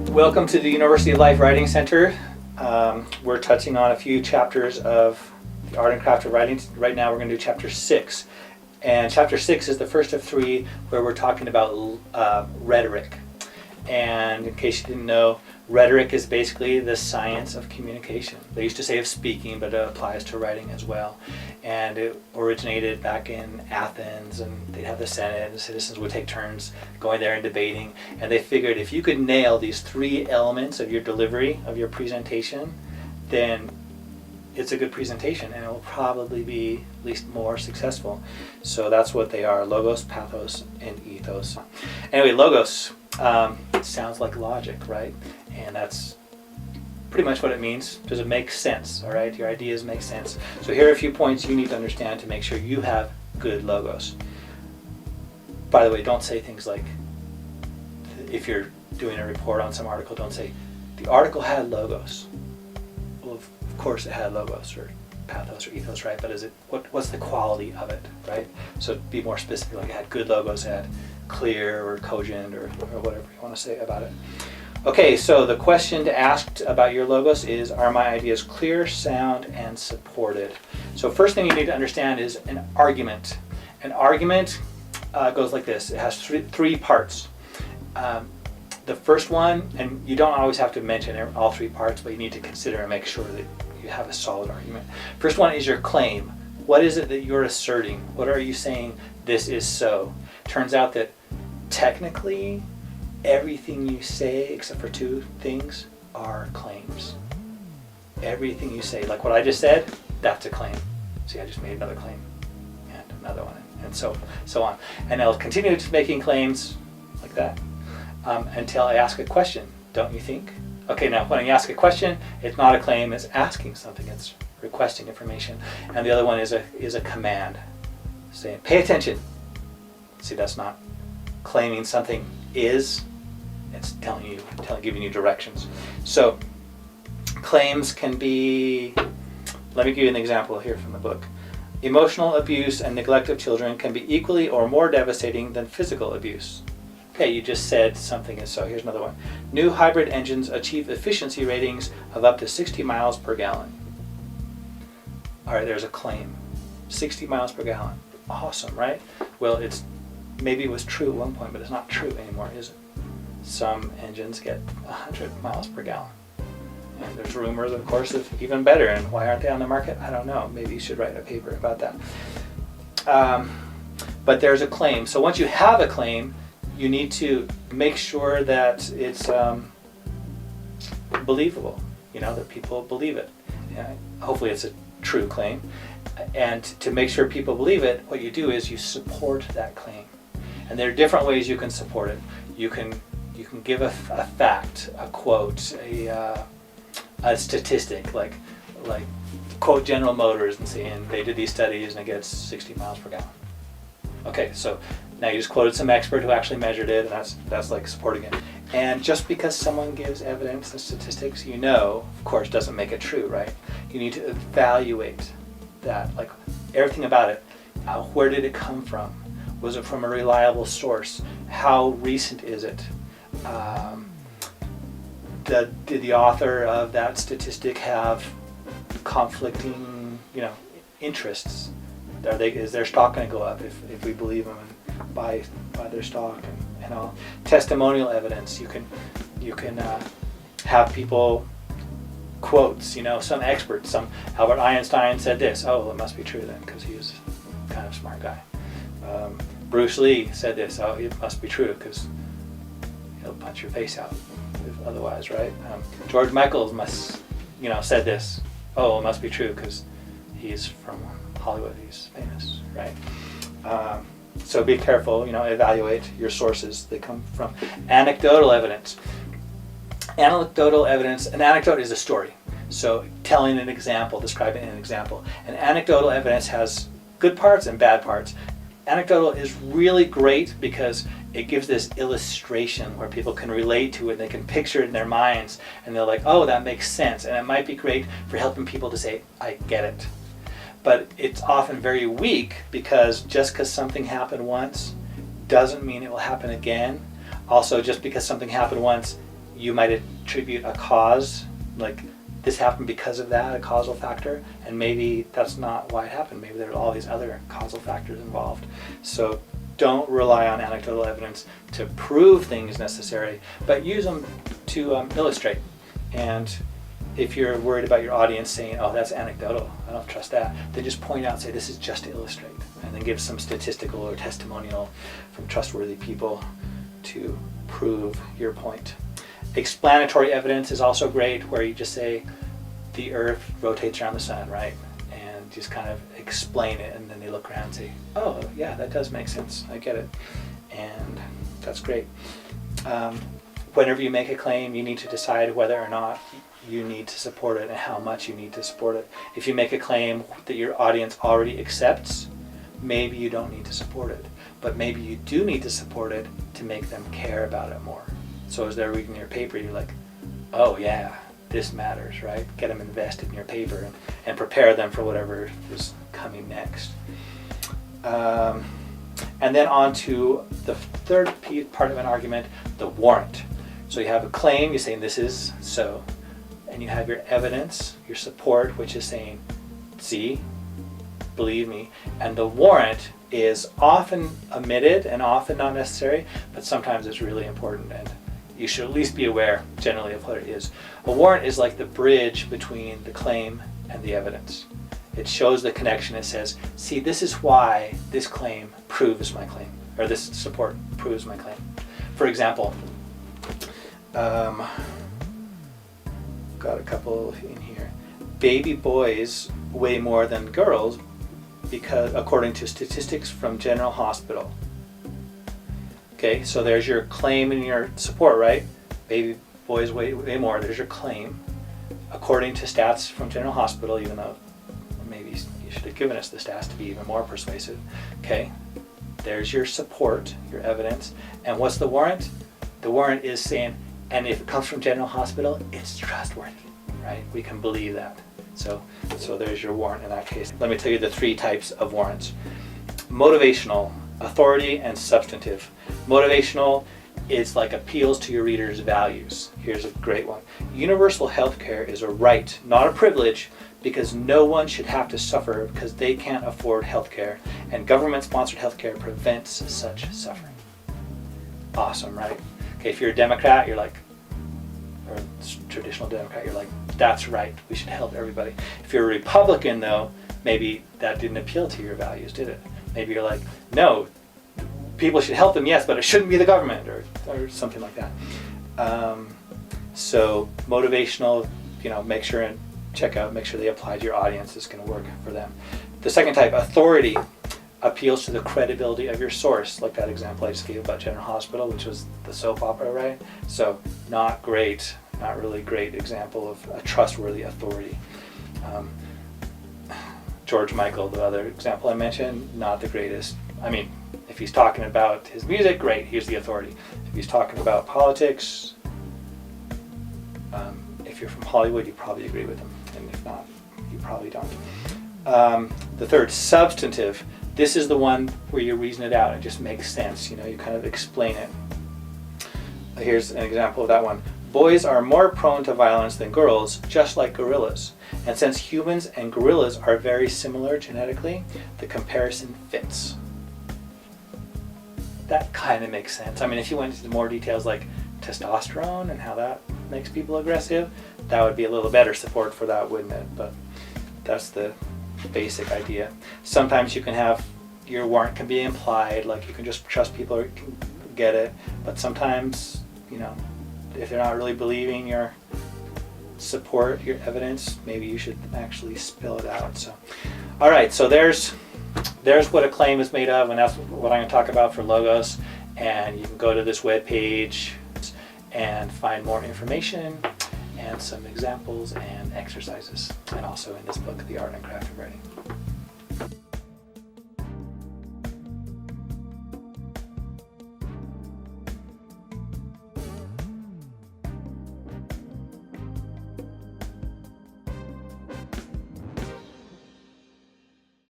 Welcome to the University of Life Writing Center. We're touching on a few chapters of the Art and Craft of Writing. Right now we're going to do chapter 6. And chapter 6 is the first of 3 where we're talking about rhetoric. And in case you didn't know, rhetoric is basically the science of communication. They used to say of speaking, but it applies to writing as well. And it originated back in Athens, and they'd have the Senate, and the citizens would take turns going there and debating. And they figured if you could nail these 3 elements of your delivery, of your presentation, then it's a good presentation, and it will probably be at least more successful. So that's what they are: logos, pathos, and ethos. Anyway, logos sounds like logic, right? And that's pretty much what it means. Does it make sense? All right, your ideas make sense. So here are a few points you need to understand to make sure you have good logos. By the way, don't say things like, if you're doing a report on some article, don't say, the article had logos. Well, of course it had logos, or pathos, or ethos, right? But is it what's the quality of it, right? So be more specific, like it had good logos, it had clear or cogent or whatever you want to say about it. Okay, so the question to ask about your logos is, are my ideas clear, sound, and supported? So first thing you need to understand is an argument. An argument goes like this. It has three parts. The first one, and you don't always have to mention all 3 parts, but you need to consider and make sure that you have a solid argument. First one is your claim. What is it that you're asserting? What are you saying this is so? Turns out that technically everything you say, except for 2 things, are claims. Everything you say, like what I just said, that's a claim. See, I just made another claim, and another one, and so on. And I'll continue making claims like that until I ask a question, don't you think? Okay, now when you ask a question, it's not a claim, it's asking something, it's requesting information. And the other one is a command, saying, pay attention. See, that's not claiming something is, it's giving you directions. So claims can be, let me give you an example here from the book. Emotional abuse and neglect of children can be equally or more devastating than physical abuse. Okay, you just said something is so. Here's another one. New hybrid engines achieve efficiency ratings of up to 60 miles per gallon. All right, there's a claim. 60 miles per gallon. Awesome, right? Well, maybe it was true at one point, but it's not true anymore, is it? Some engines get 100 miles per gallon. And there's rumors, of course, of even better. And why aren't they on the market? I don't know. Maybe you should write a paper about that. But there's a claim. So once you have a claim, you need to make sure that it's believable, that people believe it. Hopefully it's a true claim. And to make sure people believe it, what you do is you support that claim. And there are different ways you can support it. You can give a fact, a quote, a statistic, like quote General Motors and saying they did these studies and it gets 60 miles per gallon. Okay, so now you just quoted some expert who actually measured it, and that's like supporting it. And just because someone gives evidence and statistics, of course, doesn't make it true, right? You need to evaluate that, like everything about it. Where did it come from? Was it from a reliable source? How recent is it? Did the author of that statistic have conflicting, interests? Is their stock going to go up if we believe them and buy their stock and all? Testimonial evidence. You can have people quotes. Some experts. Some Albert Einstein said this. Oh, it must be true then, because he was kind of a smart guy. Bruce Lee said this. Oh, it must be true because he'll punch your face out if otherwise, right? George Michael said this. Oh, it must be true because he's from Hollywood, he's famous, right? So be careful, evaluate your sources. They come from anecdotal evidence. Anecdotal evidence, an anecdote is a story. So telling an example, describing an example. And anecdotal evidence has good parts and bad parts. Anecdotal is really great because it gives this illustration where people can relate to it, they can picture it in their minds, and they're like, oh, that makes sense. And it might be great for helping people to say, I get it. But it's often very weak because just because something happened once doesn't mean it will happen again. Also, just because something happened once, you might attribute a cause, like this happened because of that, a causal factor, and maybe that's not why it happened. Maybe there are all these other causal factors involved. So don't rely on anecdotal evidence to prove things necessary, but use them to illustrate. And if you're worried about your audience saying, oh, that's anecdotal, I don't trust that, then just point out, say, this is just to illustrate, and then give some statistical or testimonial from trustworthy people to prove your point. Explanatory evidence is also great, where you just say the earth rotates around the sun, right? And just kind of explain it, and then they look around and say, oh yeah, that does make sense, I get it. And that's great. Whenever you make a claim, you need to decide whether or not you need to support it and how much you need to support it. If you make a claim that your audience already accepts, maybe you don't need to support it, but maybe you do need to support it to make them care about it more. So as they're reading your paper, you're like, oh yeah, this matters, right? Get them invested in your paper and prepare them for whatever is coming next. And then on to the third part of an argument, the warrant. So you have a claim, you're saying this is so, and you have your evidence, your support, which is saying, see, believe me. And the warrant is often omitted and often not necessary, but sometimes it's really important, and you should at least be aware generally of what it is. A warrant is like the bridge between the claim and the evidence. It shows the connection. It says, see, this is why this claim proves my claim, or this support proves my claim. For example, got a couple in here. Baby boys weigh more than girls because, according to statistics from General Hospital. Okay, so there's your claim and your support, right? Baby boys weigh more. There's your claim. According to stats from General Hospital, even though maybe you should have given us the stats to be even more persuasive. Okay, there's your support, your evidence. And what's the warrant? The warrant is saying, and if it comes from General Hospital, it's trustworthy, right? We can believe that. So there's your warrant in that case. Let me tell you the three types of warrants. Motivational, authority, and substantive. Motivational is like appeals to your reader's values. Here's a great one. Universal health care is a right, not a privilege, because no one should have to suffer because they can't afford health care, and government-sponsored health care prevents such suffering. Awesome, right? Okay, if you're a Democrat, you're like, or a traditional Democrat, you're like, that's right, we should help everybody. If you're a Republican, though, maybe that didn't appeal to your values, did it? Maybe you're like, no, people should help them, yes, but it shouldn't be the government, or something like that. So motivational, make sure and check out, make sure they apply to your audience. It's going to work for them. The second type, authority, appeals to the credibility of your source, like that example I just gave about General Hospital, which was the soap opera, right? So not great, not really great example of a trustworthy authority. George Michael, the other example I mentioned, not the greatest. I mean, if he's talking about his music, great, here's the authority. If he's talking about politics, if you're from Hollywood, you probably agree with him, and if not, you probably don't. The third, substantive. This is the one where you reason it out. It just makes sense. You kind of explain it. Here's an example of that one. Boys are more prone to violence than girls, just like gorillas. And since humans and gorillas are very similar genetically, the comparison fits. That kind of makes sense. I mean, if you went into more details like testosterone and how that makes people aggressive, that would be a little better support for that, wouldn't it? But that's the basic idea. Sometimes you can have your warrant can be implied, like you can just trust people or can get it, but sometimes if they're not really believing your support, your evidence, maybe you should actually spill it out. So all right, so there's what a claim is made of, and that's what I'm going to talk about for logos. And you can go to this web page and find more information and some examples and exercises, and also in this book, The Art and Craft of Writing.